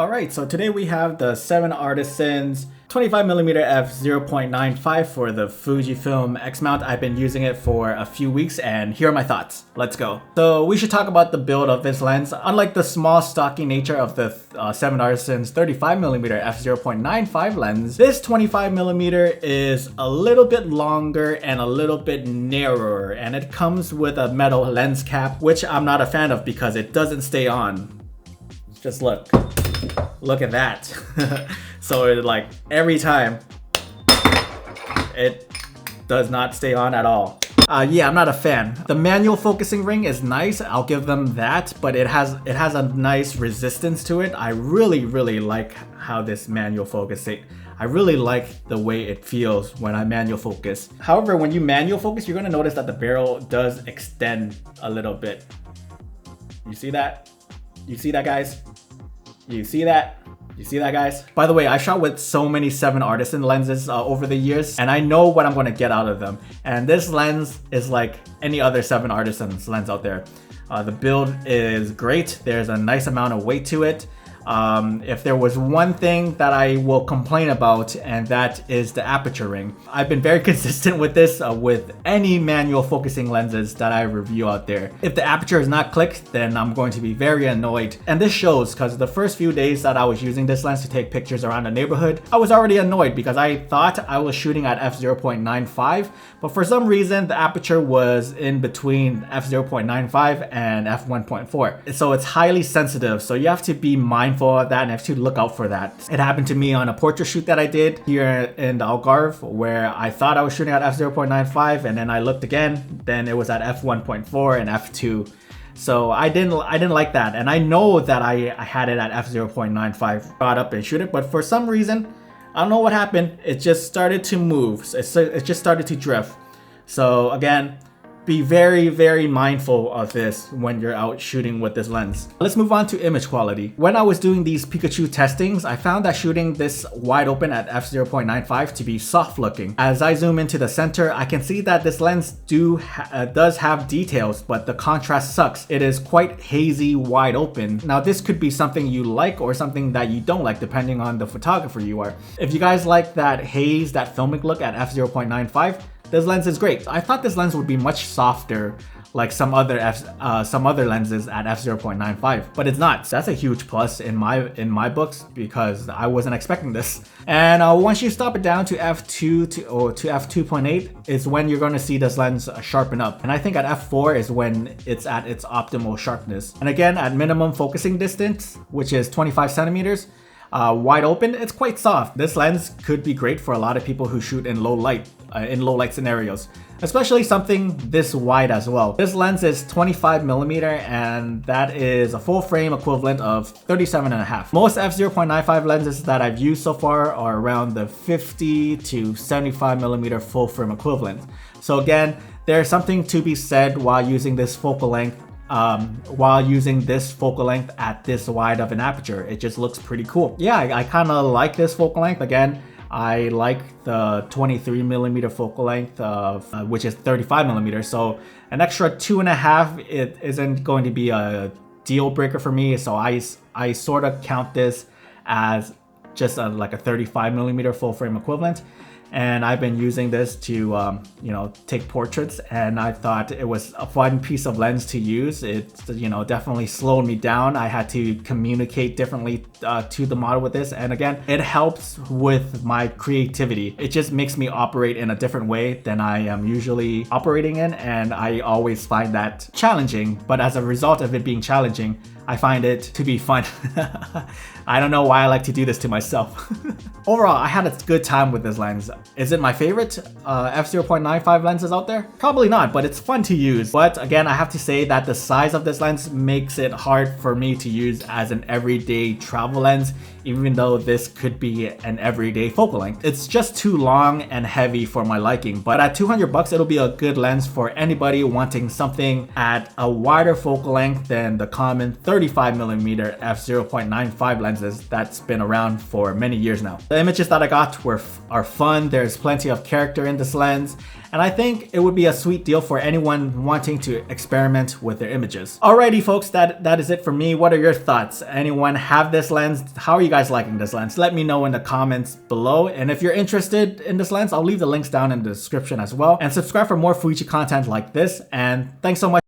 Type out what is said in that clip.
Alright, so today we have the 7artisans 25mm F0.95 for the Fujifilm X mount. I've been using it for a few weeks and here are my thoughts. Let's go. So we should talk about the build of this lens. Unlike the small stocky nature of the 7artisans 35mm F0.95 lens, this 25mm is a little bit longer and a little bit narrower, and it comes with a metal lens cap, which I'm not a fan of because it doesn't stay on. Just look at that. So it, like, every time it does not stay on at all. Yeah, I'm not a fan. The manual focusing ring is nice, I'll give them that, but it has a nice resistance to it. I really like how this manual focusing, I really like the way it feels when I manual focus. However, when you manual focus, you're gonna notice that the barrel does extend a little bit. You see that? You see that, guys? You see that? You see that, guys? By the way, I shot with so many 7artisan lenses over the years, and I know what I'm going to get out of them. And this lens is like any other 7artisans lens out there. The build is great. There's a nice amount of weight to it. If there was one thing that I will complain about, and that is the aperture ring. I've been very consistent with this with any manual focusing lenses that I review out there. If the aperture is not clicked, then I'm going to be very annoyed. And this shows because the first few days that I was using this lens to take pictures around the neighborhood, I was already annoyed because I thought I was shooting at f0.95, but for some reason the aperture was in between f0.95 and f1.4. So it's highly sensitive, so you have to be mindful of that and have to look out for that. It happened to me on a portrait shoot that I did here in the Algarve, where I thought I was shooting at f0.95 and then I looked again, then it was at f1.4 and f2. So I didn't like that, and I know that I had it at f0.95, brought up and shoot it, but for some reason, I don't know what happened, it just started to move. It just started to drift. So again, be very mindful of this when you're out shooting with this lens. Let's move on to image quality. When I was doing these Pikachu testings, I found that shooting this wide open at f0.95 to be soft looking. As I zoom into the center, I can see that this lens does have details, but the contrast sucks. It is quite hazy wide open. Now this could be something you like or something that you don't like depending on the photographer you are. If you guys like that haze, that filmic look at f0.95, this lens is great. I thought this lens would be much softer like some other lenses at f0.95, but it's not. So that's a huge plus in my books because I wasn't expecting this. And once you stop it down to f2 to f2.8 is when you're going to see this lens sharpen up. And I think at f4 is when it's at its optimal sharpness. And again, at minimum focusing distance, which is 25 centimeters, wide open, it's quite soft. This lens could be great for a lot of people who shoot in low light scenarios, especially something this wide as well. This lens is 25mm, and that is a full frame equivalent of 37.5. Most f0.95 lenses that I've used so far are around the 50 to 75mm full frame equivalent. So again, there's something to be said while using this focal length at this wide of an aperture. It just looks pretty cool. Yeah, I kind of like this focal length. Again, I like the 23mm focal length which is 35mm. So an extra 2.5, it isn't going to be a deal breaker for me. So I sort of count this as just like a 35mm full frame equivalent. And I've been using this to, take portraits, and I thought it was a fun piece of lens to use. It, definitely slowed me down. I had to communicate differently to the model with this. And again, it helps with my creativity. It just makes me operate in a different way than I am usually operating in. And I always find that challenging. But as a result of it being challenging, I find it to be fun. I don't know why I like to do this to myself. Overall, I had a good time with this lens. Is it my favorite f0.95 lenses out there? Probably not, but it's fun to use. But again, I have to say that the size of this lens makes it hard for me to use as an everyday travel lens, even though this could be an everyday focal length. It's just too long and heavy for my liking, but at 200 bucks, it'll be a good lens for anybody wanting something at a wider focal length than the common 30 35mm f0.95 lenses that's been around for many years now. The images that I got are fun. There's plenty of character in this lens, and I think it would be a sweet deal for anyone wanting to experiment with their images. Alrighty folks, that is it for me. What are your thoughts? Anyone have this lens? How are you guys liking this lens? Let me know in the comments below. And if you're interested in this lens, I'll leave the links down in the description as well. And subscribe for more Fuji content like this. And thanks so much.